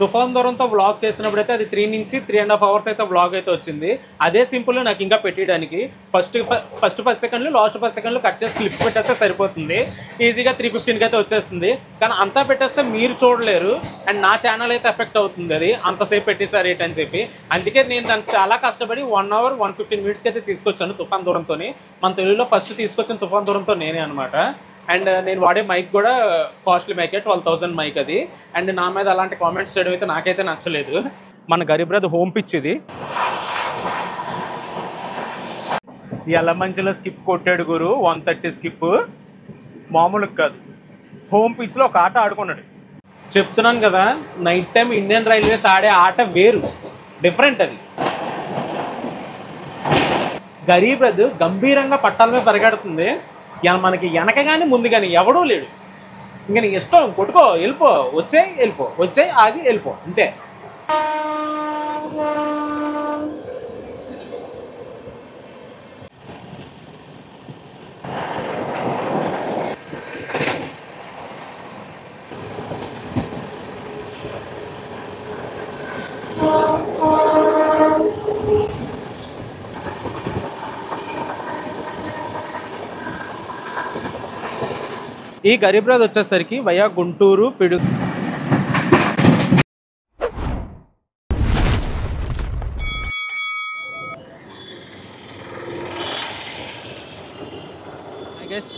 తుఫాన్ దూరంతో వ్లాగ్ చేసినప్పుడు అయితే అది 3 నుంచి 3.5 అవర్స్ అయితే వ్లాగ్ అయితే వచ్చింది. అదే సింపుల్ నాకు ఇంకా పెట్టడానికి ఫస్ట్ 10 సెకండ్లు లాస్ట్ 10 సెకండ్లు కట్ చేసి క్లిప్స్ పెట్టేస్తే సరిపోతుంది. ఈజీగా 3:15కి అయితే వచ్చేస్తుంది. కానీ అంతా పెట్టేస్తే మీరు చూడలేరు అండ్ నా ఛానల్ అయితే ఎఫెక్ట్ అవుతుంది. అది అంతసేపు పెట్టేసారు ఏంటని చెప్పి. అందుకే నేను దానికి చాలా కష్టపడి 1 అవర్ 115 మినిట్స్కి అయితే తీసుకొచ్చాను తుఫాన్ దూరంతో. మన తెలుగులో ఫస్ట్ తీసుకొచ్చిన తుఫాన్ దూరంతో నేనే అనమాట. అండ్ నేను వాడే మైక్ కూడా కాస్ట్లీ మైకే, 12,000 మైక్ అది. అండ్ నా మీద అలాంటి కామెంట్స్ చేయడం అయితే నాకైతే నచ్చలేదు. మన గరీబ్ రథ్ హోమ్ పిచ్ ఇది. ఎలా మంచిలో స్కిప్ కొట్టాడు గురు, 130 స్కిప్ మామూలుగా కాదు. హోమ్ పిచ్లో ఒక ఆట ఆడుకున్నాడు. చెప్తున్నాను కదా, నైట్ టైం ఇండియన్ రైల్వేస్ ఆడే ఆట వేరు, డిఫరెంట్ అది. గరీబ్ రథ్ గంభీరంగా పట్టాల మీద పరిగెడుతుంది. మనకి వెనక కానీ ముందు కానీ ఎవడూ లేడు. ఇంకా నీ ఇష్టం, కొట్టుకో, వెళ్ళిపో, వచ్చాయి వెళ్ళిపో, వచ్చాయి ఆగి వెళ్ళిపో, అంతే. ఈ గరీబ్ రథ్ వచ్చేసరికి వయా గుంటూరు పిడు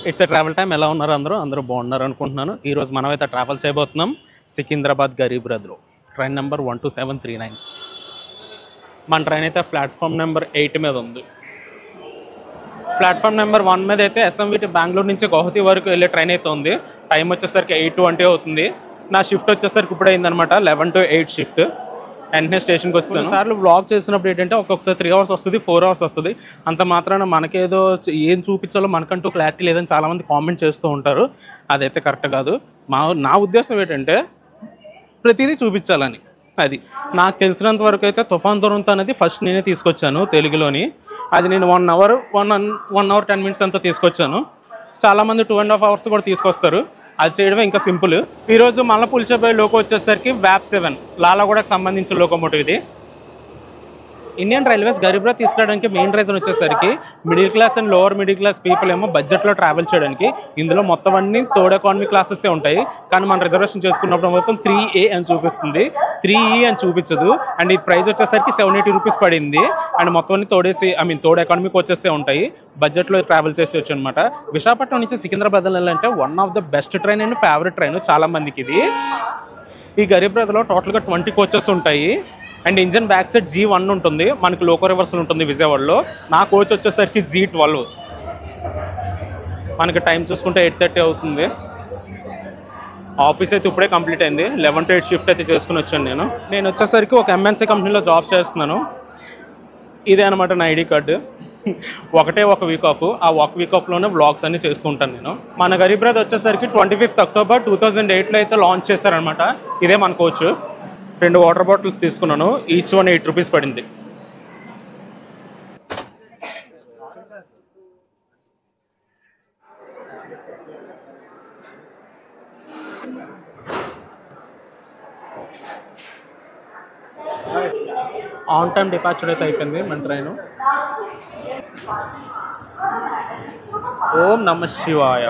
ఇట్స్ ట్రావెల్ టైం. ఎలా ఉన్నారు అందరూ బాగున్నారు అనుకుంటున్నాను. ఈరోజు మనమైతే ట్రావెల్ చేయబోతున్నాం సికింద్రాబాద్ గరీబ్ రథ్లో. Train number 12739. మన ట్రైన్ అయితే ప్లాట్ఫామ్ నెంబర్ 8 మీద ఉంది. ప్లాట్ఫామ్ నెంబర్ 1 మీద అయితే ఎస్ఎంవిటి బెంగళూరు నుంచి గౌహతి వరకు వెళ్ళే ట్రైన్ అయితే ఉంది. టైం వచ్చేసరికి 8:20 అవుతుంది. నా షిఫ్ట్ వచ్చేసరికి ఇప్పుడు అయిందనమాట, 11 to 8 షిఫ్ట్. వెంటనే స్టేషన్కి వచ్చాను. సార్లు వ్లాగ్ చేసినప్పుడు ఏంటంటే ఒక్కొక్కసారి 3 అవర్స్ వస్తుంది, 4 అవర్స్ వస్తుంది. అంత మాత్రాన మనకేదో ఏం చూపించాలో మనకంటూ క్లారిటీ లేదని చాలామంది కామెంట్ చేస్తూ ఉంటారు. అదైతే కరెక్ట్ కాదు. నా ఉద్దేశం ఏంటంటే ప్రతిదీ చూపించాలని. అది నాకు తెలిసినంత వరకు అయితే తుఫాన్ దురంతో అనేది ఫస్ట్ నేనే తీసుకొచ్చాను తెలుగులోని. అది నేను 1 అవర్ 10 మినిట్స్ అంతా తీసుకొచ్చాను. చాలామంది 2.5 అవర్స్ కూడా తీసుకొస్తారు. అది చేయడమే ఇంకా సింపుల్. ఈరోజు మళ్ళీ పుల్చబోయే లోకో వచ్చేసరికి వ్యాప్ 7 లాలాగూడకు సంబంధించిన లోకోమోటివ్ ఇది. ఇండియన్ రైల్వేస్ గరీబ్ రథ్ తీసుకురావడానికి మెయిన్ రీజన్ వచ్చేసరికి middle class and lower middle class people ఏమో బడ్జెట్లో ట్రావెల్ చేయడానికి. ఇందులో మొత్తం అన్ని థర్డ్ ఎకానమీ క్లాసెస్ ఉంటాయి. కానీ మనం రిజర్వేషన్ చేసుకున్నప్పుడు మొత్తం 3A అని చూపిస్తుంది, 3E అని చూపించదు. అండ్ ఈ ప్రైస్ వచ్చేసరికి 780 రూపీస్ పడింది. అండ్ మొత్తం అన్ని థర్డ్ ఎకానమీకి వచ్చేసే ఉంటాయి. బడ్జెట్లో ట్రావెల్ చేసేవచ్చు అనమాట. విశాఖపట్నం నుంచి సికింద్రాబాద్ వెళ్ళాలంటే one of the best train and favourite train చాలా మందికి ఇది. ఈ గరీబ్ రథ్లో టోటల్గా 20 కోచెస్ ఉంటాయి. And engine back side G1 ఉంటుంది. మనకి లోకో రివర్సల్ ఉంటుంది విజయవాడలో. నా కోచ్ వచ్చేసరికి G12. మనకి టైం చూసుకుంటే 8:30 అవుతుంది. ఆఫీస్ అయితే ఇప్పుడే కంప్లీట్ అయింది. 11 to 8 షిఫ్ట్ అయితే చేసుకుని వచ్చాను. నేను వచ్చేసరికి ఒక MNC కంపెనీలో జాబ్ చేస్తున్నాను. ఇదే అనమాట నా ఐడి కార్డు. ఒక వీక్ ఆఫ్. ఆ వీక్ ఆఫ్లోనే వ్లాగ్స్ అన్ని చేస్తూ ఉంటాను నేను. మన గరీబ్ రథ్ వచ్చేసరికి 25th October 2008లో అయితే లాంచ్ చేశారనమాట. ఇదే మన కోచ్. 2 వాటర్ బాటిల్స్ తీసుకున్నాను. ఈచ్ వన్ 8 రూపీస్ పడింది. ఆన్ టైం డిపార్చర్ అయితే అయిపోయింది మన ట్రైన్. ఓం నమః శివాయ.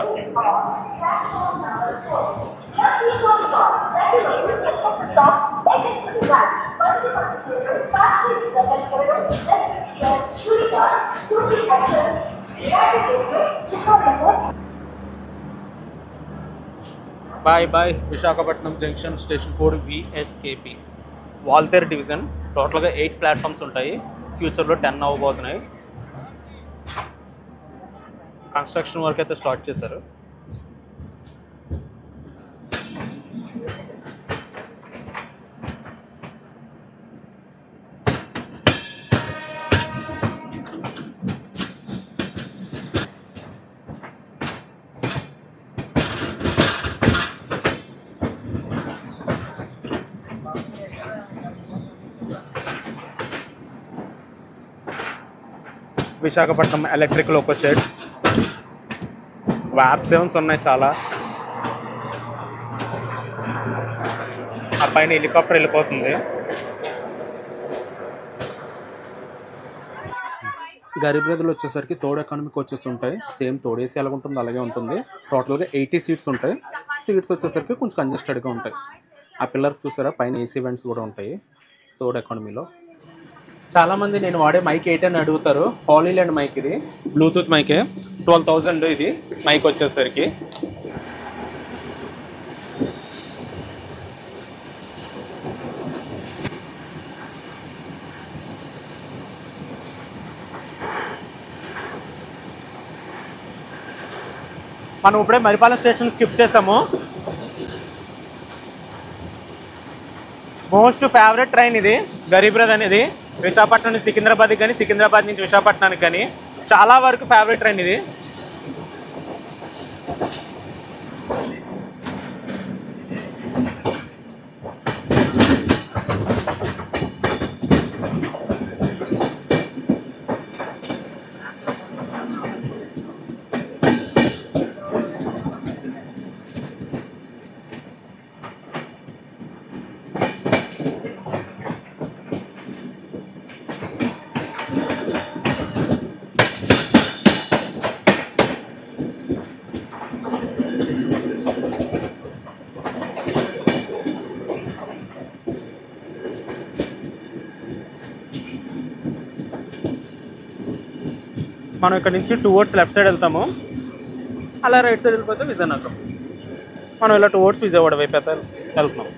Bye Visakhapatnam junction. Station code VSKP. Waltair division. టోటల్గా 8 ప్లాట్ఫామ్స్ ఉంటాయి. ఫ్యూచర్లో 10 అవ్వబోతున్నాయి. కన్స్ట్రక్షన్ వర్క్ అయితే స్టార్ట్ చేశారు. Visakhapatnam electric loco shed. వ్యాప్ 7s ఉన్నాయి చాలా. ఆ పైన హెలికాప్టర్ వెళ్ళిపోతుంది. గరీబ్ రథ్లో వచ్చేసరికి థర్డ్ ఎకానమీకి వచ్చేసి ఉంటాయి. సేమ్ థర్డ్ ఏసీ ఎలా ఉంటుంది అలాగే ఉంటుంది. టోటల్గా 80 సీట్స్ ఉంటాయి. సీట్స్ వచ్చేసరికి కొంచెం కంజెస్టెడ్గా ఉంటాయి. ఆ పిల్లర్కి చూసారా పైన ఏసీ వెంట్స్ కూడా ఉంటాయి థర్డ్ ఎకానమీలో. చాలామంది నేను వాడే మైక్ ఏంటి అని అడుగుతారు. హాలీలాండ్ మైక్ ఇది, బ్లూటూత్ మైకే. 12,000 ఇది మైక్ వచ్చేసరికి. మనం ఇప్పుడే మరిపాలెం స్టేషన్ స్కిప్ చేసాము. మోస్ట్ ఫేవరెట్ ట్రైన్ ఇది గరీబ్ రథ్ అనేది. విశాఖపట్నం నుంచి సికింద్రాబాద్కి కానీ, సికింద్రాబాద్ నుంచి విశాఖపట్నానికి కానీ చాలా వరకు ఫేవరెట్ ట్రైన్ ఇది. మనం ఇక్కడ నుంచి టువర్డ్స్ లెఫ్ట్ సైడ్ వెళ్తాము. అలా రైట్ సైడ్ వెళ్ళిపోతే విజయనగరం. మనం ఇలా టువర్డ్స్ విజయవాడ వైపు వెళ్తున్నాం.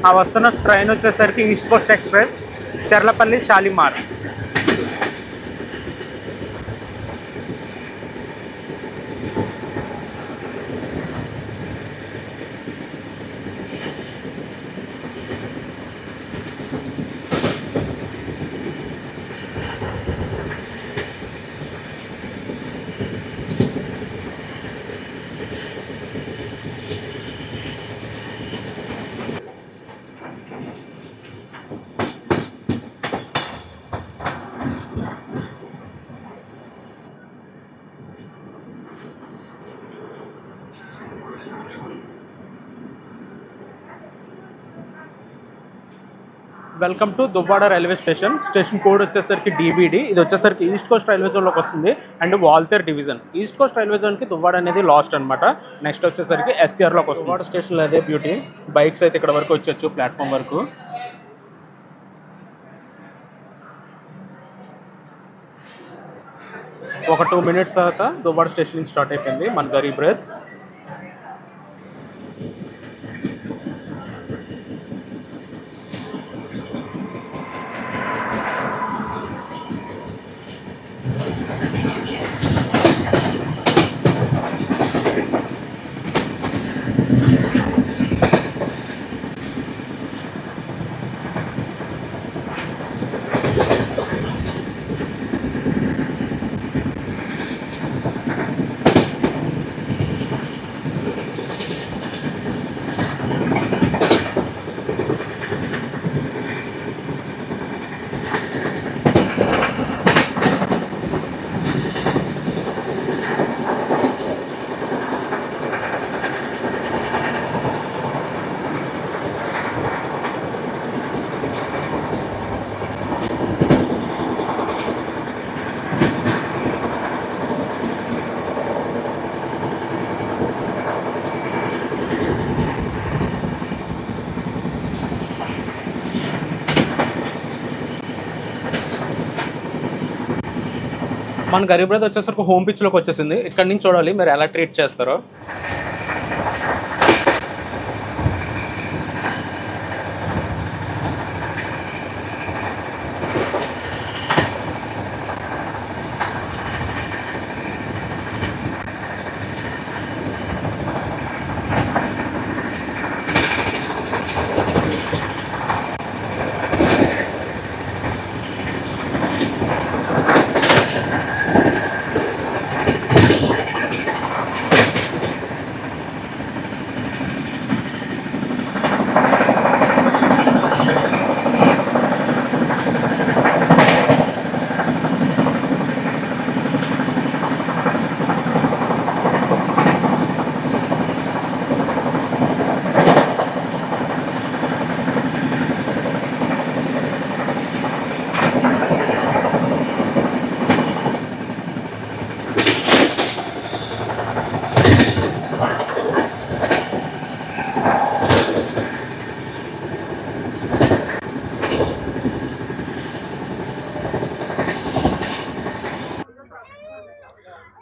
ఆ వస్తున్న ట్రైన్ వచ్చేసరికి East Coast Express, Cherlapalli Shalimar. Welcome to Duvvada railway station. Station code వచ్చేసరికి DBD. ఇది వచ్చేసరికి ఈస్ట్ కోస్ట్ రైల్వే జోన్లోకి వస్తుంది and Waltair division. East Coast Railway జోన్కి దువ్వాడ అనేది లాస్ట్ అనమాట. నెక్స్ట్ వచ్చేసరికి SCRలోకి వస్తుంది. దువ్వాడ స్టేషన్లో అదే బ్యూటీ. బైక్స్ అయితే ఇక్కడ వరకు వచ్చేచ్చు ప్లాట్ఫామ్ వరకు. ఒక 2 minutes తర్వాత దువ్వాడ స్టేషన్ నుంచి స్టార్ట్ అయిపోయింది మన గరీబ్ రథ్. మన గరీబ్రథ్ వచ్చేసరికి హోమ్ పిచ్లోకి వచ్చేసింది. ఇక్కడ నుంచి చూడాలి మీరు ఎలా ట్రీట్ చేస్తారో.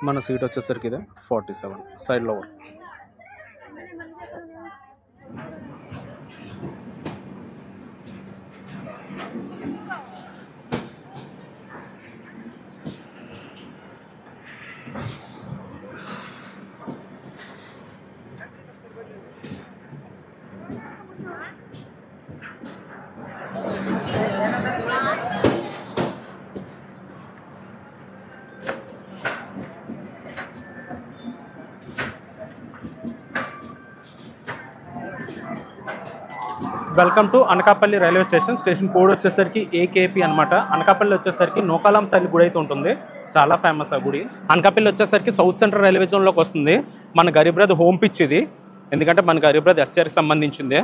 మన సీట్ వచ్చేసరికి ఇదే 47 సైడ్లో. Welcome to Anakapalli railway station. Station code వచ్చేసరికి ఏకేపీ అనమాట. అనకాపల్లి వచ్చేసరికి నూకాలం తల్లి గుడి అయితే ఉంటుంది, చాలా ఫేమస్ ఆ గుడి. అనకాపల్లి వచ్చేసరికి సౌత్ సెంట్రల్ రైల్వే జోన్లోకి వస్తుంది. మన గరీబ్రథ్ హోమ్ పిచ్ ఇది, ఎందుకంటే మన గరీబ్రథ్ ఎస్ఆర్కి సంబంధించింది.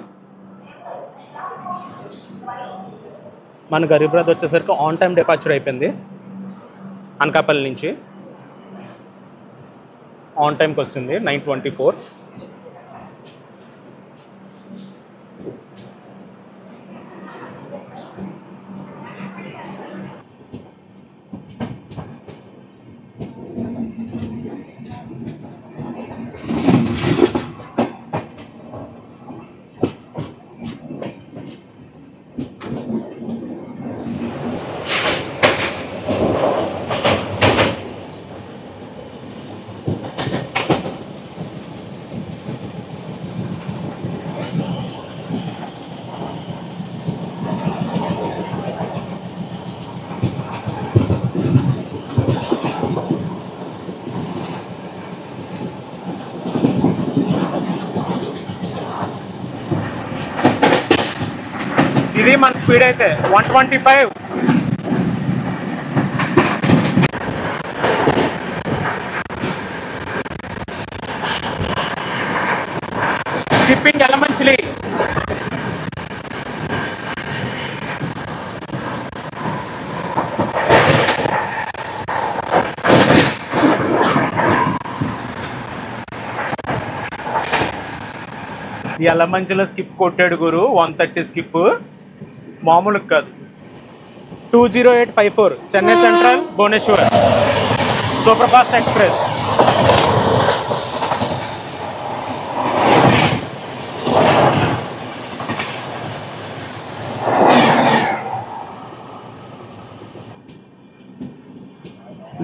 మన గరీబ్రథ్ వచ్చేసరికి ఆన్ టైం డిపార్చర్ అయిపోయింది. అనకాపల్లి నుంచి ఆన్ టైంకి వస్తుంది 9:24. ఇది మన స్పీడ్ అయితే 125. స్కిప్పింగ్ ఎలమంచిలి. ఎలమంచిలో స్కిప్ కొట్టాడు గురు, 130 స్కిప్ మామూలు కాదు. 20854 Chennai central Bhubaneswar super fast express.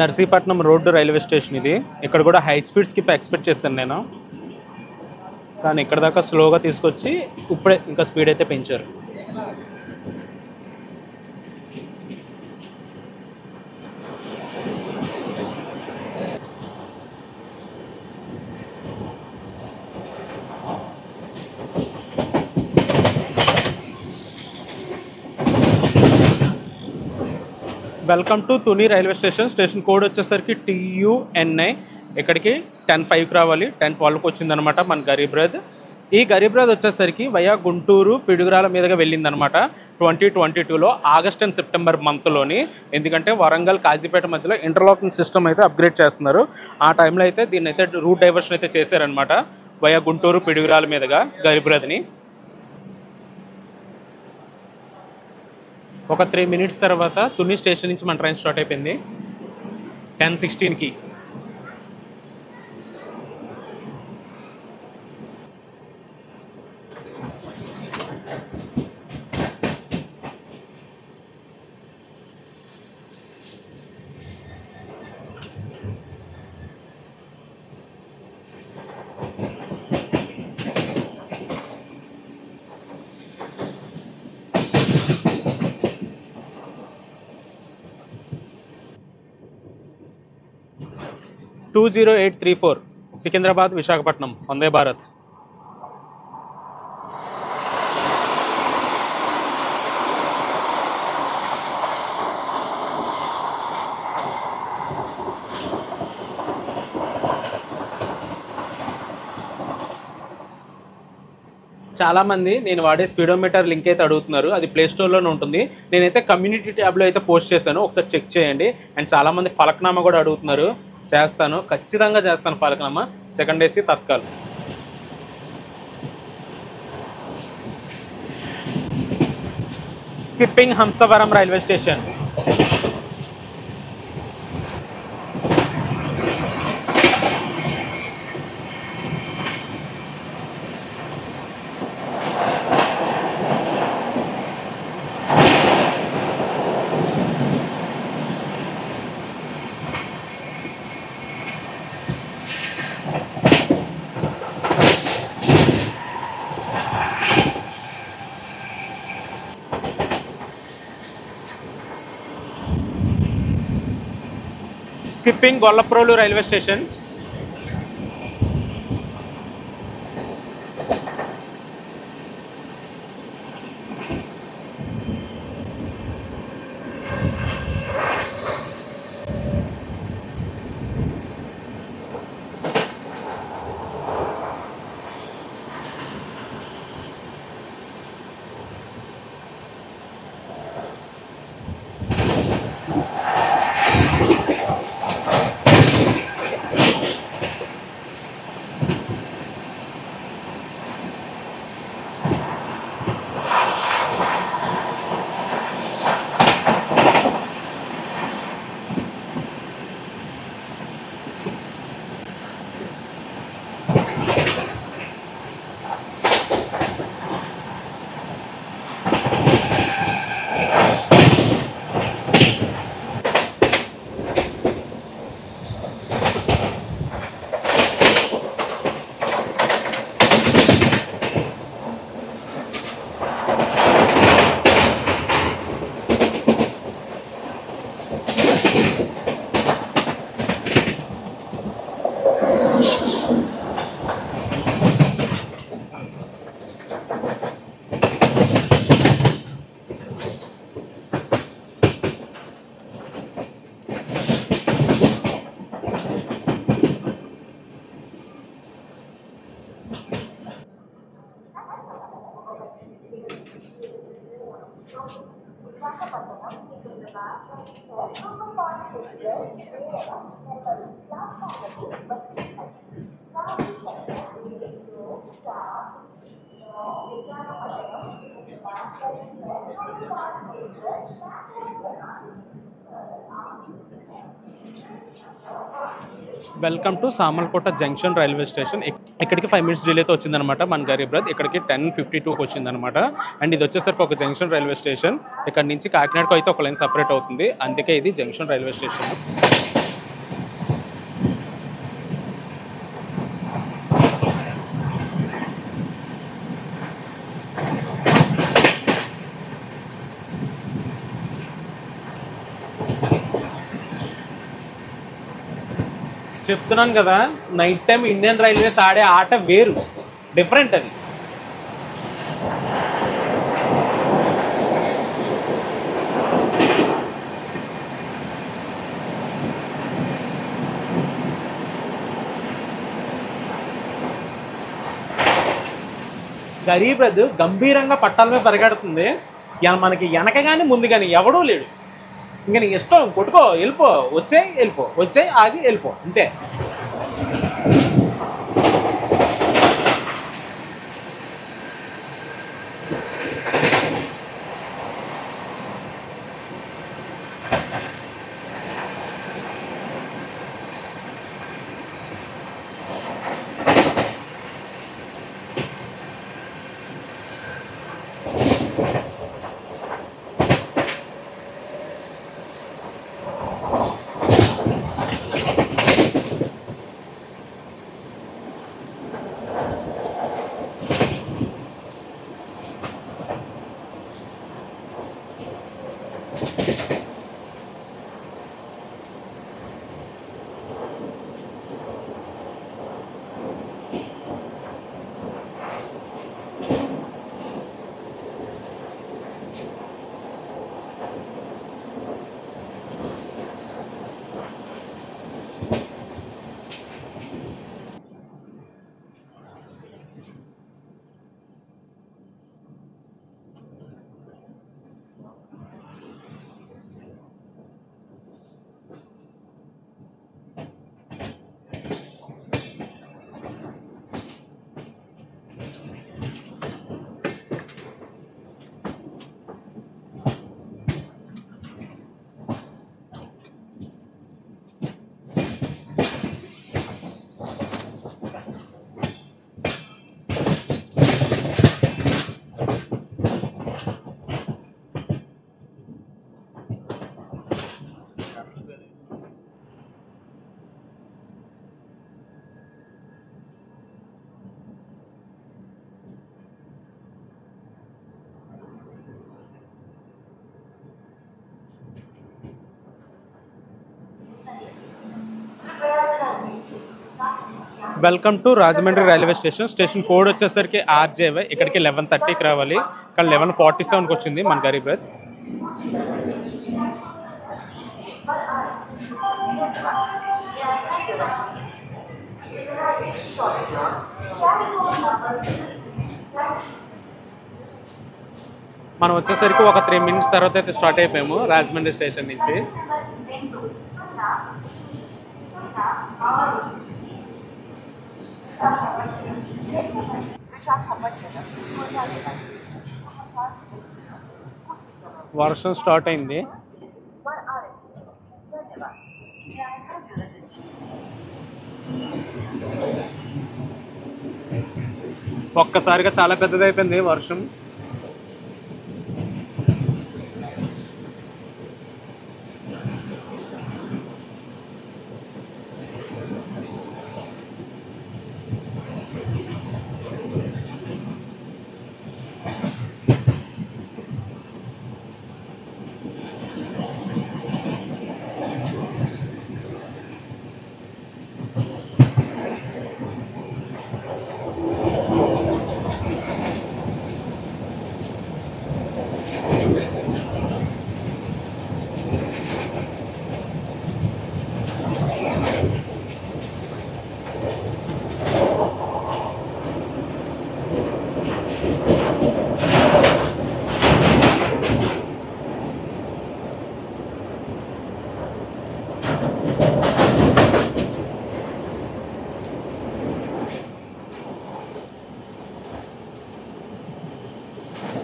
Narsipatnam road railway station ఇది. ఇక్కడ కూడా హై స్పీడ్ స్కిప్ ఎక్స్పెక్ట్ చేశాను నేను, కానీ ఇక్కడ దాకా స్లోగా తీసుకొచ్చి ఇప్పుడే ఇంకా స్పీడ్ అయితే పెంచారు. Welcome to Tuni railway station. Station code వచ్చేసరికి TUNI. ఇక్కడికి 10:05 రావాలి, 10:12కి వచ్చిందనమాట మన గరీబ్రథ్. ఈ గరీబ్రథ్ వచ్చేసరికి వయా గుంటూరు పిడుగురాల మీదుగా వెళ్ళిందనమాట 2022లో ఆగస్ట్ అండ్ సెప్టెంబర్ మంత్లోని. ఎందుకంటే వరంగల్ కాజీపేట మధ్యలో ఇంటర్లాకింగ్ సిస్టమ్ అయితే అప్గ్రేడ్ చేస్తున్నారు. ఆ టైంలో అయితే దీన్ని అయితే రూట్ డైవర్షన్ అయితే చేశారనమాట వయా గుంటూరు పిడుగురాల మీదుగా గరీబ్రథ్ని. ఒక 3 minutes తర్వాత తుని స్టేషన్ నుంచి మన ట్రైన్ స్టార్ట్ అయిపోయింది. 10:16కి. టూ 0834 సికింద్రాబాద్ విశాఖపట్నం వందే భారత్. చాలామంది నేను వాడే స్పీడోమీటర్ లింక్ అయితే అడుగుతున్నారు. అది ప్లే స్టోర్లోనే ఉంటుంది. నేనైతే కమ్యూనిటీ ట్యాబ్లో అయితే పోస్ట్ చేశాను, ఒకసారి చెక్ చేయండి. అండ్ చాలామంది ఫలక్నామా కూడా అడుగుతున్నారు. చేస్తాను, ఖచ్చితంగా చేస్తాను Falaknuma. Second AC Tatkal. Skipping Hamsavaram railway station. Skipping Gollaprolu railway station. Welcome to Samarlakota junction railway station. ఇక్కడికి 5 minutes డిలేతో వచ్చిందనమాట మన గరీబ్ రథ్. ఇక్కడికి 10:52కి వచ్చిందనమాట. అండ్ ఇది వచ్చేసరికి ఒక జంక్షన్ రైల్వే స్టేషన్. ఇక్కడ నుంచి కాకినాడకు అయితే ఒక లైన్ సపరేట్ అవుతుంది, అందుకే ఇది జంక్షన్ రైల్వే స్టేషన్. చెప్తున్నాను కదా, నైట్ టైం ఇండియన్ రైల్వేస్ ఆడే ఆట వేరు, డిఫరెంట్ అది. గరీబ్ రథ్ గంభీరంగా పట్టాల మీద పరిగెడుతుంది. మనకి వెనక కానీ ముందు కానీ ఎవడూ లేడు. ఇంకా నీ ఇష్టం, కొట్టుకో, వెళ్ళిపో, వచ్చాయి వెళ్ళిపో, వచ్చాయి ఆగి వెళ్ళిపో, అంతే. Welcome to Rajahmundry railway station. Station code వచ్చేసరికి RJY. ఇక్కడికి 11:30కి రావాలి, కానీ 11:47కి వచ్చింది మన గరీబ్ రథ్. మనం వచ్చేసరికి ఒక 3 మినిట్స్ తర్వాత అయితే స్టార్ట్ అయిపోయాము రాజమండ్రి స్టేషన్ నుంచి. వర్షం స్టార్ట్ అయింది. ఒక్కసారిగా చాలా పెద్దదైపోయింది వర్షం.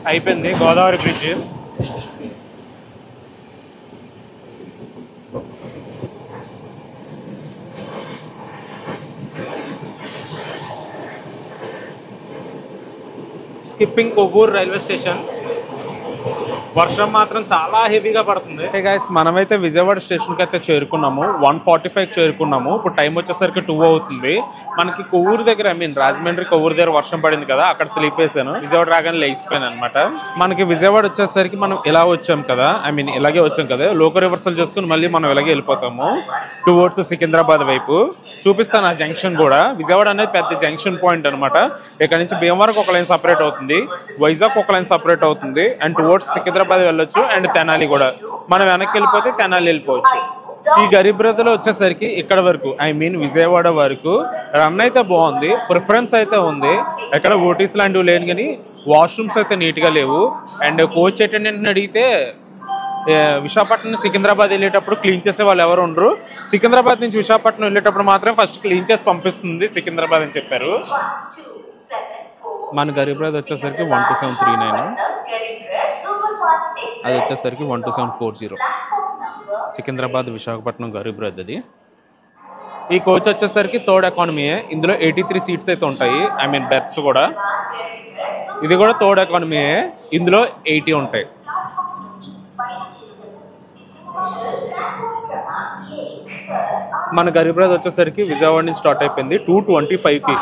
అయిపోయింది Godavari bridge. Skipping Kovvur railway station. వర్షం మాత్రం చాలా హెవీగా పడుతుంది. గైస్ మనమైతే విజయవాడ స్టేషన్కి అయితే చేరుకున్నాము. 1:45కి చేరుకున్నాము. ఇప్పుడు టైం వచ్చేసరికి 2 అవుతుంది. మనకి కొవ్వూరు దగ్గర రాజమండ్రి కొవ్వూరు దగ్గర వర్షం పడింది కదా, అక్కడ స్లీప్ వేసాను. విజయవాడ రాగానే లేచిపోయాను అనమాట. మనకి విజయవాడ వచ్చేసరికి మనం ఇలా వచ్చాం కదా, ఇలాగే వచ్చాం కదా, లోకల్ రివర్సల్ చేసుకుని మళ్ళీ మనం ఇలాగే వెళ్ళిపోతాము టువర్డ్స్ సికింద్రాబాద్ వైపు. చూపిస్తాను ఆ జంక్షన్ కూడా. విజయవాడ అనేది పెద్ద జంక్షన్ పాయింట్ అనమాట. ఇక్కడ నుంచి భీమవరం ఒక లైన్ సపరేట్ అవుతుంది, వైజాగ్ ఒక లైన్ సపరేట్ అవుతుంది, అండ్ టువర్డ్స్ సికింద్రాబాద్ వెళ్ళొచ్చు, అండ్ తెనాలి కూడా. మనం వెనక్కి వెళ్ళిపోతే తెనాలి వెళ్ళిపోవచ్చు. ఈ గరీబ్ రథ్లో వచ్చేసరికి ఇక్కడ వరకు విజయవాడ వరకు రన్ అయితే బాగుంది, ప్రిఫరెన్స్ అయితే ఉంది. ఎక్కడ ఓటీస్ లాంటివి లేని, కానీ వాష్రూమ్స్ అయితే నీట్గా లేవు. అండ్ కోచ్ అటెండెంట్ని అడిగితే విశాఖపట్నం సికింద్రాబాద్ వెళ్ళేటప్పుడు క్లీన్ చేసే వాళ్ళు ఎవరు ఉండరు, సికింద్రాబాద్ నుంచి విశాఖపట్నం వెళ్ళేటప్పుడు మాత్రం ఫస్ట్ క్లీన్ చేసి పంపిస్తుంది సికింద్రాబాద్ అని చెప్పారు. మన గరీబ్ రథ్ వచ్చేసరికి 12739, అది వచ్చేసరికి 12740. సికింద్రాబాద్ విశాఖపట్నం గరీబ్ రథ్ అది. ఈ కోచ్ వచ్చేసరికి థర్డ్ ఎకానమీయే. ఇందులో 83 సీట్స్ అయితే ఉంటాయి, బెర్త్స్ కూడా. ఇది కూడా థర్డ్ ఎకానమీయే, ఇందులో 80 ఉంటాయి. మన గరీబ్ రథ్ వచ్చేసరికి విజయవాడ నుంచి స్టార్ట్ అయిపోయింది 2:25కి.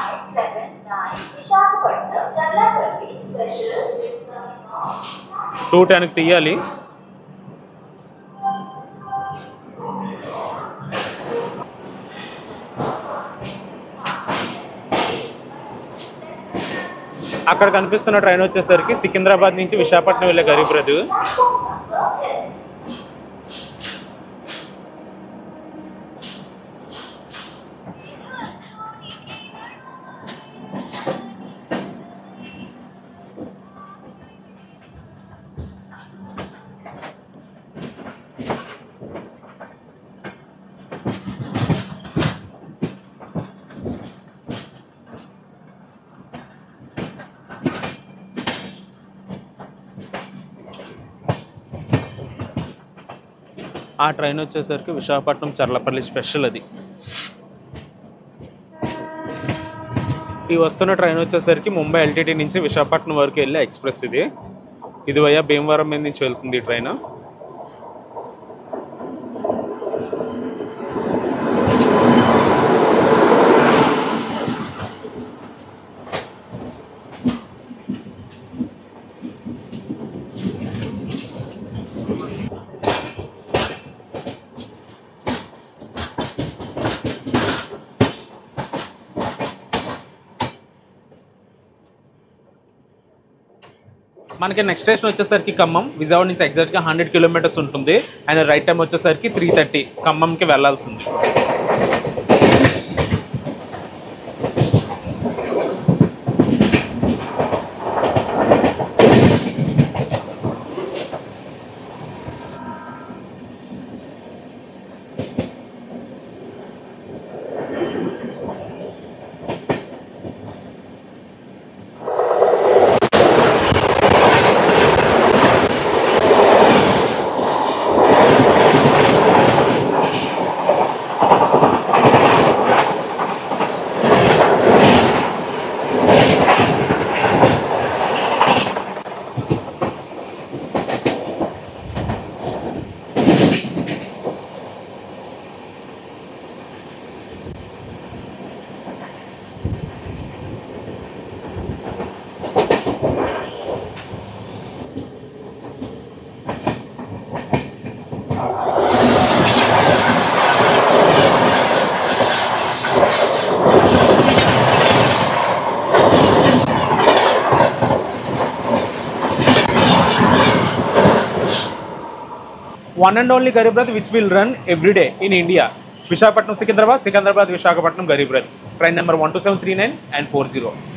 2:10కి తీయాలి. అక్కడ కనిపిస్తున్న ట్రైన్ వచ్చేసరికి సికింద్రాబాద్ నుంచి విశాఖపట్నం వెళ్ళే గరీబ్ రథ్. ఆ ట్రైన్ వచ్చేసరికి విశాఖపట్నం చర్లపల్లి స్పెషల్ అది. ఈ వస్తున్న ట్రైన్ వచ్చేసరికి ముంబై LTT నుంచి విశాఖపట్నం వరకు వెళ్ళే ఎక్స్ప్రెస్ ఇది. ఇది వయ్యా భీమవరం మీద నుంచి వెళ్తుంది ఈ ట్రైన్. మనకి నెక్స్ట్ స్టేషన్ వచ్చేసరికి ఖమ్మం. విజయవాడ నుంచి ఎగ్జాక్ట్గా 100 కిలోమీటర్స్ ఉంటుంది. అండ్ రైట్ టైం వచ్చేసరికి 3:30 ఖమ్మంకి వెళ్ళాల్సింది. One and only Garib Rath which will run every day in India. Visakhapatnam Secunderabad, Secunderabad Visakhapatnam Garib Rath. Train number 12739 and 40.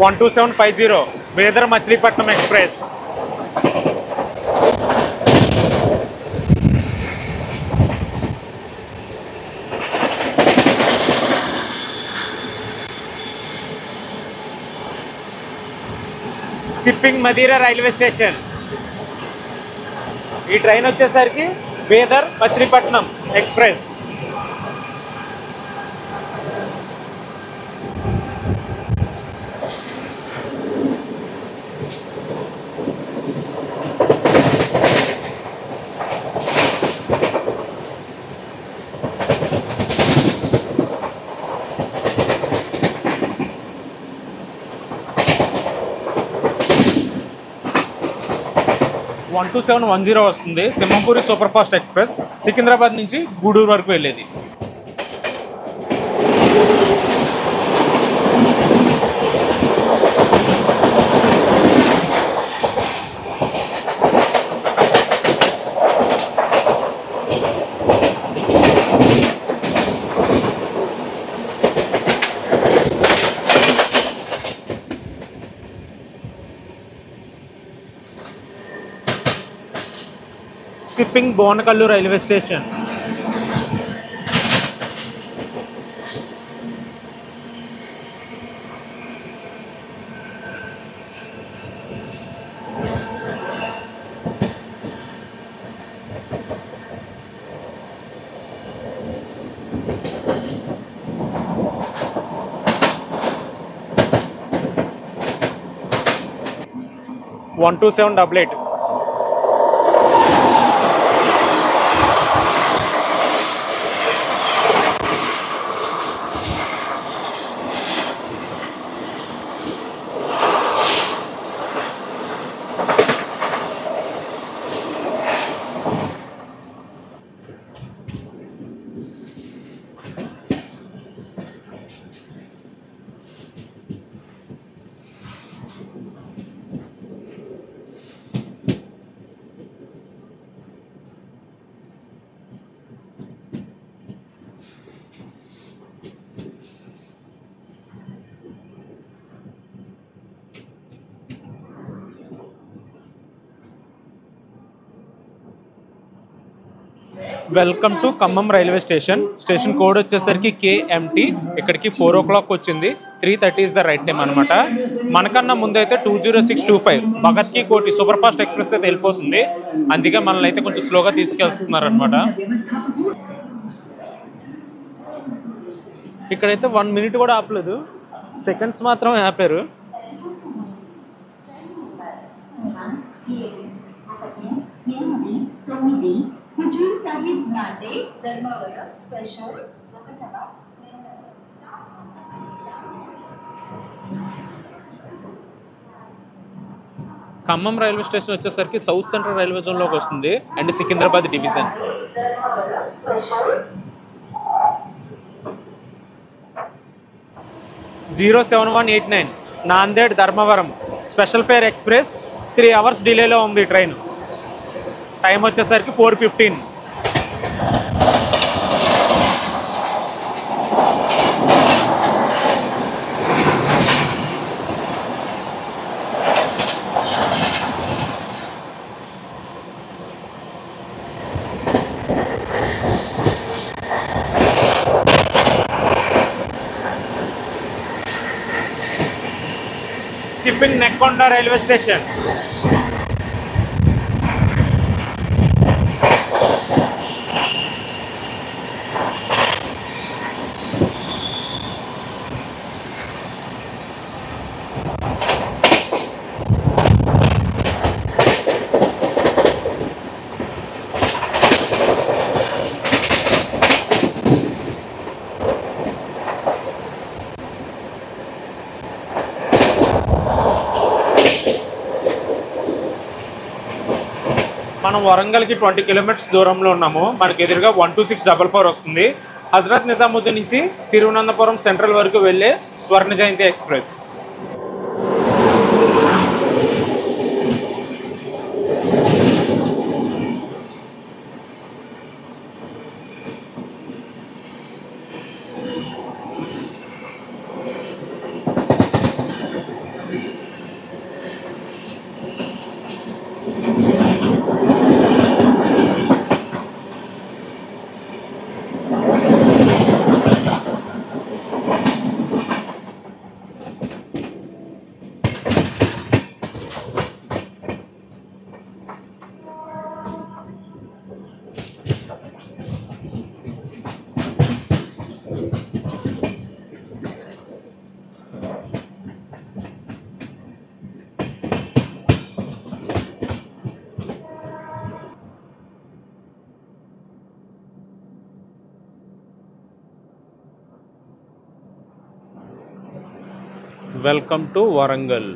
One 2750 Bedar Machilipatnam Express. Skipping Madira Railway Station. ఈ train వచ్చేసరికి బేదర్ Machilipatnam express. One 2710 వస్తుంది. Simhapuri super fast express Secunderabad నుంచి గూడూరు వరకు వెళ్ళేది. Skipping Bonakallu Railway Station. One 2788. Welcome to Khammam railway station. Station code వచ్చేసరికి KMT. ఇక్కడికి 4 o'clock వచ్చింది. 3:30 is the right time అనమాట. మనకన్నా ముందైతే 20625 భగత్ కి కోటి సూపర్ ఫాస్ట్ ఎక్స్ప్రెస్ అయితే వెళ్ళిపోతుంది. అందుకే మనల్ని అయితే కొంచెం స్లోగా తీసుకెళ్తున్నారు అనమాట. ఇక్కడైతే 1 మినిట్ కూడా ఆపలేదు, సెకండ్స్ మాత్రం ఆపారు. ఖమ్మం రైల్వే స్టేషన్ వచ్చేసరికి సౌత్ సెంట్రల్ రైల్వే జోన్లోకి వస్తుంది and Secunderabad division. (07189) Nanded Dharmavaram special fare express 3 hours డిలేలో ఉంది ట్రైన్. టైం వచ్చేసరికి 4:15. Skipping Nekonda railway station. మనం వరంగల్కి 20 కిలోమీటర్స్ దూరంలో ఉన్నాము. మనకి ఎదురుగా 12644 వస్తుంది. హజరత్ నిజాముద్దీన్ నుంచి తిరువనంతపురం సెంట్రల్ వరకు వెళ్ళే Swarna Jayanti express. Welcome to Warangal.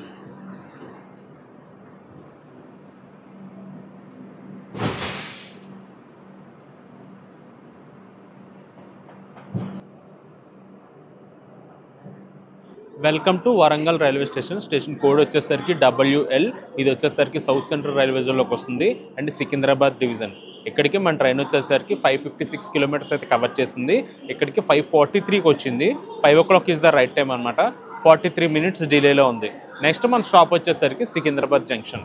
Welcome to Warangal railway station. Station code వచ్చేసరికి WL. ఇది వచ్చేసరికి సౌత్ సెంట్రల్ రైల్వే జోన్లోకి వస్తుంది అండ్ సికింద్రాబాద్ డివిజన్. ఇక్కడికి మన ట్రైన్ వచ్చేసరికి 556 కిలోమీటర్స్ అయితే కవర్ చేసింది. ఇక్కడికి 5:43కి వచ్చింది. 5 o'clock is the right time అనమాట. 43 minutes డిలేలో ఉంది. నెక్స్ట్ మన స్టాప్ వచ్చేసరికి సికింద్రాబాద్ జంక్షన్.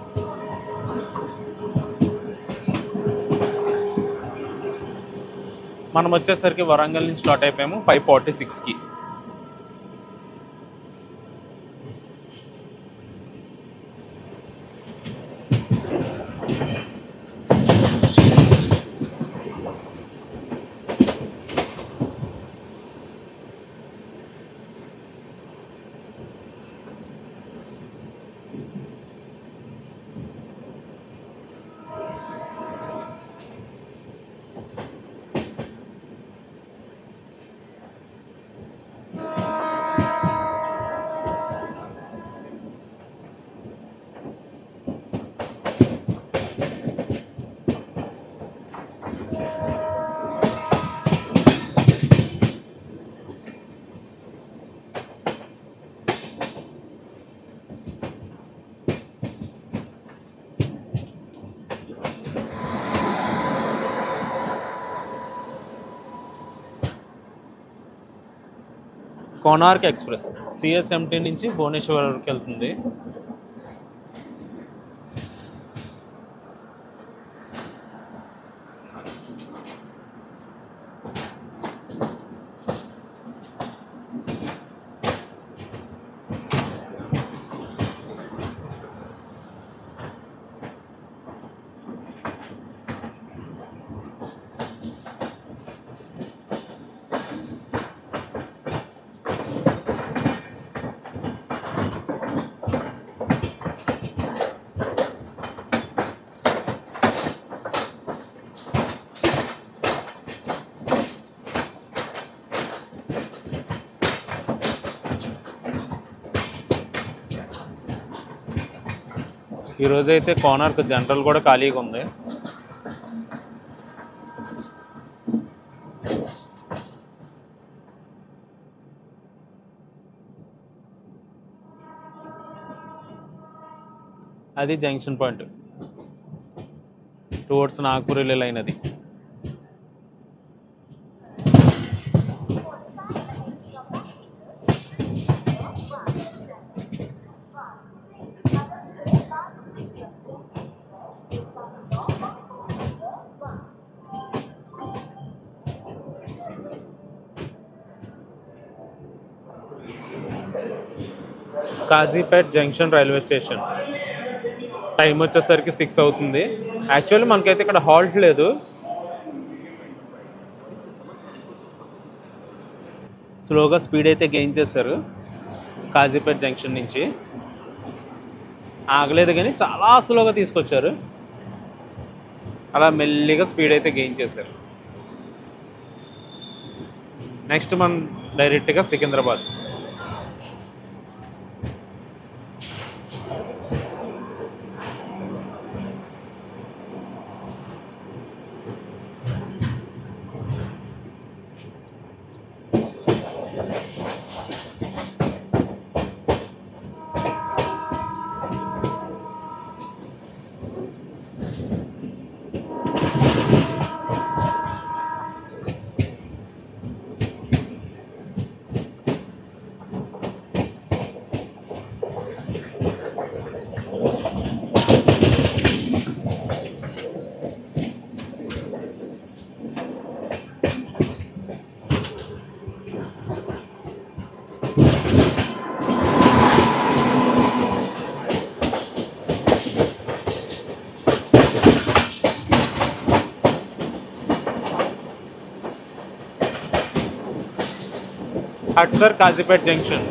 మనం వచ్చేసరికి వరంగల్ నుంచి స్టార్ట్ అయిపోయాము 5:46కి. కోనార్క్ ఎక్స్ప్రెస్ CSMT నుంచి భువనేశ్వర్ వరకు వెళ్తుంది. ఈరోజు అయితే కోనార్క్ జనరల్ కూడా ఖాళీగా ఉంది. అది జంక్షన్ పాయింట్ టువర్డ్స్ నాగ్పూర్ వెళ్ళే లైన్ అది. Kazipet junction railway station. Time వచ్చేసరికి 6 అవుతుంది. యాక్చువల్లీ మనకైతే ఇక్కడ హాల్ట్ లేదు. స్లోగా స్పీడ్ అయితే గెయిన్ చేశారు కాజీపేట్ జంక్షన్ నుంచి. ఆగలేదు కానీ చాలా స్లోగా తీసుకొచ్చారు. అలా మెల్లిగా స్పీడ్ అయితే గెయిన్ చేశారు. నెక్స్ట్ మనం డైరెక్ట్గా సికింద్రాబాద్. హట్సర్ కాజీపేట్ జంక్షన్.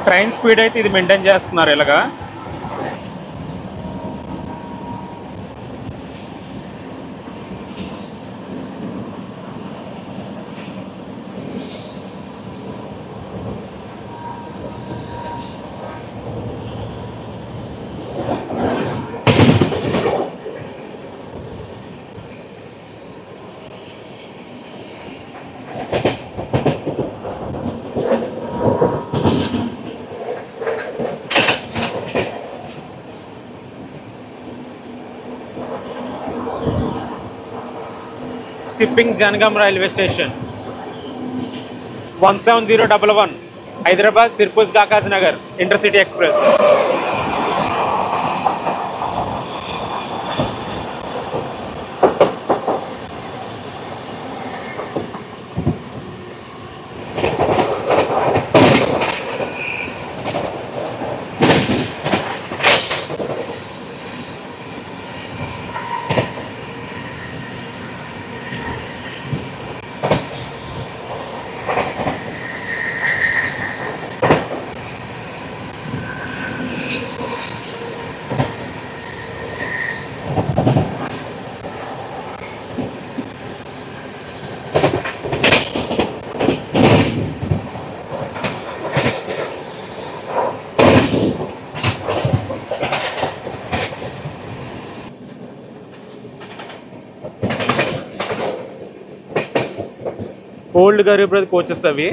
ట్రైన్ స్పీడ్ అయితే ఇది మెయింటైన్ చేస్తున్నారు ఇలాగా. Skipping Jangaon railway station. 17011 Hyderabad Sirpur Kagaz Nagar intercity express. Old Garib Rath coaches అవి.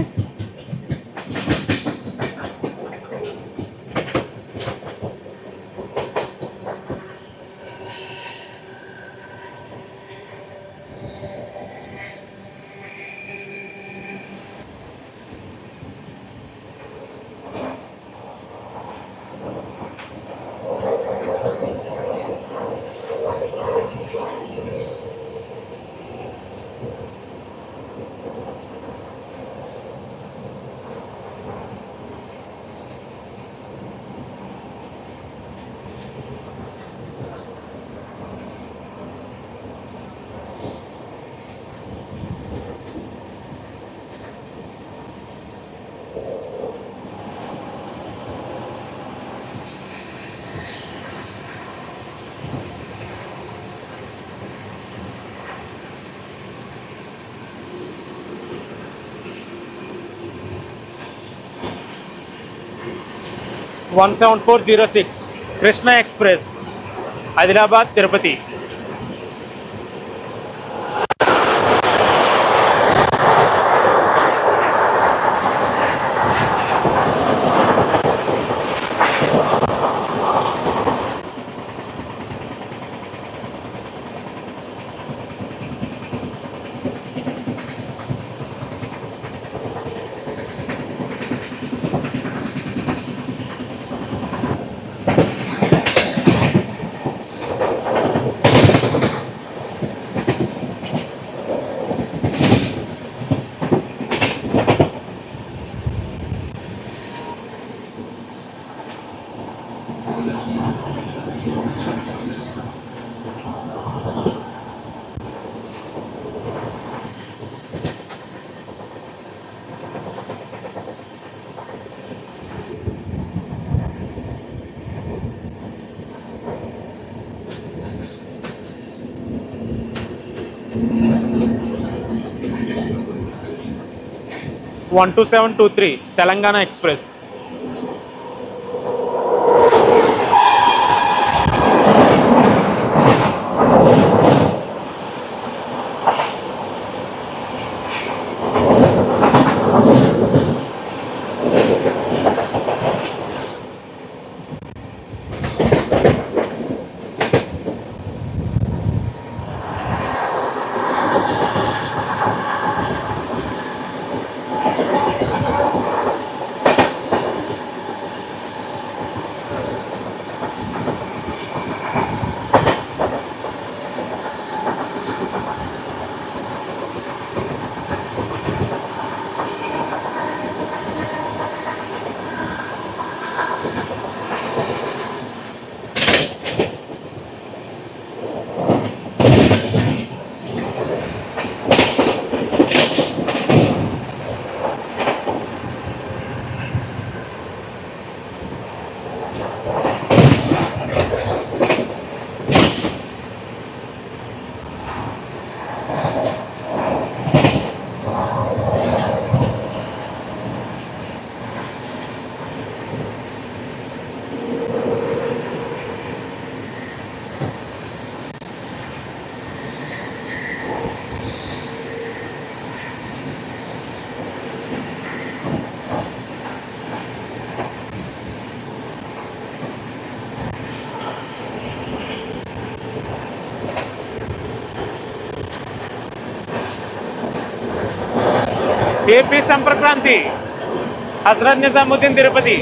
One 7406 Krishna express Adilabad Tirupati. One 2723 Telangana express. AP Sampark Kranti Hazrat Nizamuddin Tirupati.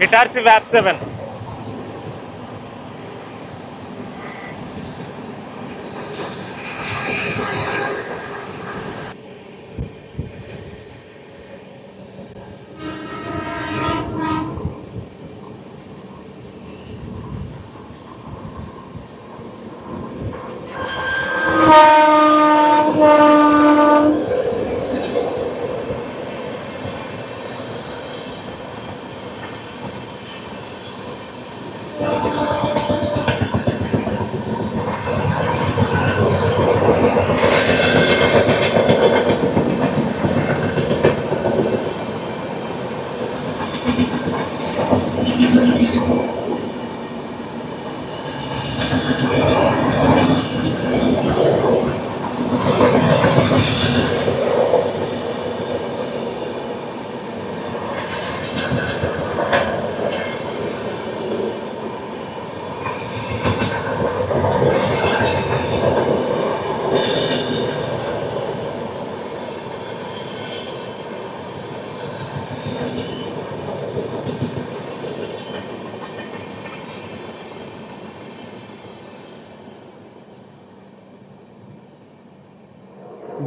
Itarsi VAP 7.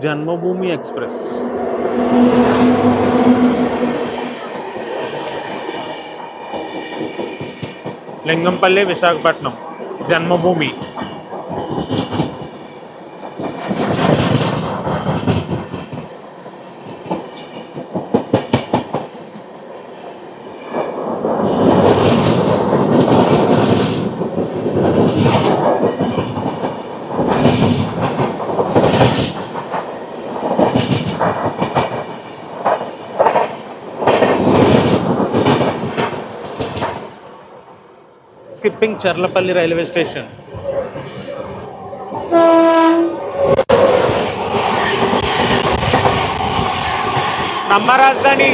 Janmabhoomi express. Lingampalli Visakhapatnam Janmabhoomi. Skipping Cherlapalli railway station. నమ్మ Rajdhani.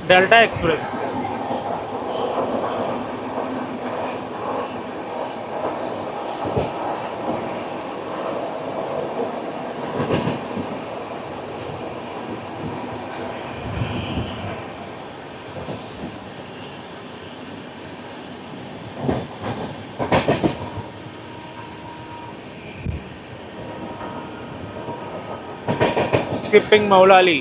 Delta express. Skipping Moula Ali.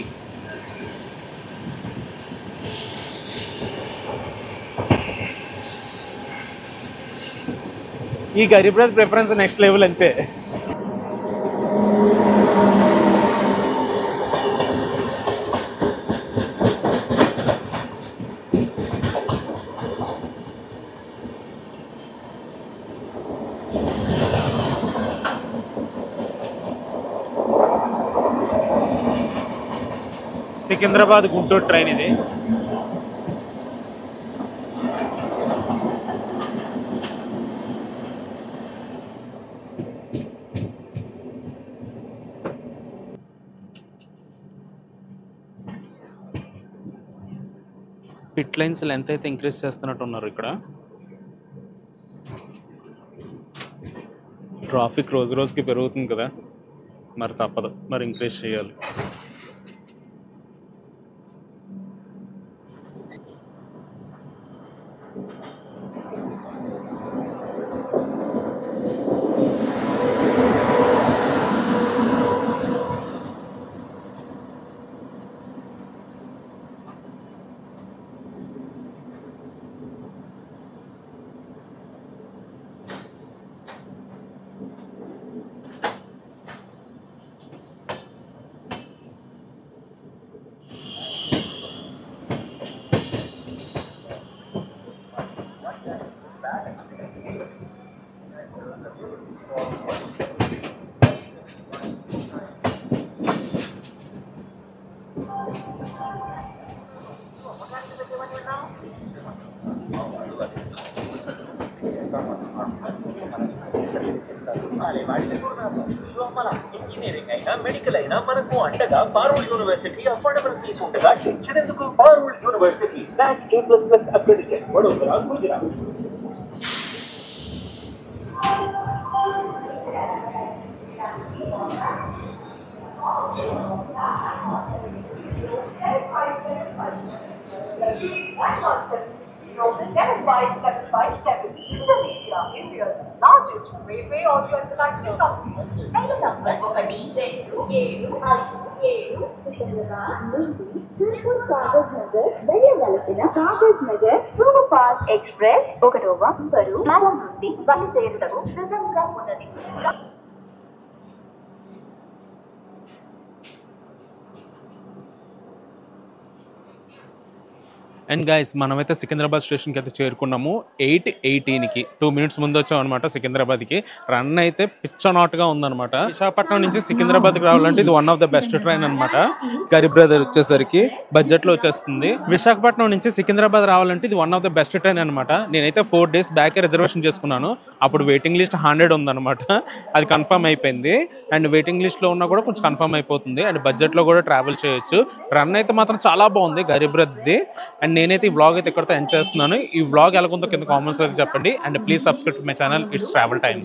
ఈ Garib Rath preference next level అంతే. సికింద్రాబాద్ గుంటూరు ట్రైన్ ఇది. పిట్ లైన్స్ లెంత్ అయితే ఇంక్రీజ్ చేస్తున్నట్టు ఉన్నారు ఇక్కడ. ట్రాఫిక్ రోజు రోజుకి పెరుగుతుంది కదా, మరి తప్పదు, మరి ఇంక్రీజ్ చేయాలి. ఇంజనీరింగ్ అయినా మెడికల్ అయినా మనకు అండగా పారుల్ యూనివర్సిటీ అఫోర్డబుల్ ఫీజు ఉండగా శిక్షణెందుకు? Parul university NAC A++ accredited, Vadodara, Gujarat. That is why 757 Indonesia, India's largest railway also international company. Kagaz Nagar వెళ్ళవలసిన కాగజ్ నగర్ సూపర్ ఫాస్ట్ ఎక్స్ప్రెస్ 1వ నంబరు ప్లాట్ఫామ్ నుండి బయలుదేరుటకు సిద్ధంగా ఉన్నది. అండ్ గైస్ మనమైతే సికింద్రాబాద్ స్టేషన్కి అయితే చేరుకున్నాము 8:18కి 2 minutes ముందు వచ్చాం అనమాట సికింద్రాబాద్కి. రన్ అయితే పిచ్చనాట్గా ఉందన్నమాట. విశాఖపట్నం నుంచి సికింద్రాబాద్కి రావాలంటే ఇది one of the best train అనమాట. గరీబ్ బ్రదర్ వచ్చేసరికి బడ్జెట్లో వచ్చేస్తుంది. విశాఖపట్నం నుంచి సికింద్రాబాద్ రావాలంటే ఇది one of the best train అనమాట. నేనైతే 4 days బ్యాక్ రిజర్వేషన్ చేసుకున్నాను. అప్పుడు వెయిటింగ్ లిస్ట్ 100 ఉందన్నమాట. అది కన్ఫర్మ్ అయిపోయింది. అండ్ వెయిటింగ్ లిస్ట్లో ఉన్నా కూడా కొంచెం కన్ఫర్మ్ అయిపోతుంది. అండ్ బడ్జెట్లో కూడా ట్రావెల్ చేయొచ్చు. రన్ అయితే మాత్రం చాలా బాగుంది గరీబ్ బ్రదర్ది. అండ్ నేనైతే ఈ వ్లాగ్ అయితే ఇక్కడితో ఎండ్ చేస్తున్నాను. ఈ వ్లాగ్ ఎలా ఉందో కింద కామెంట్స్ అయితే చెప్పండి. And please subscribe to my channel. It's travel time.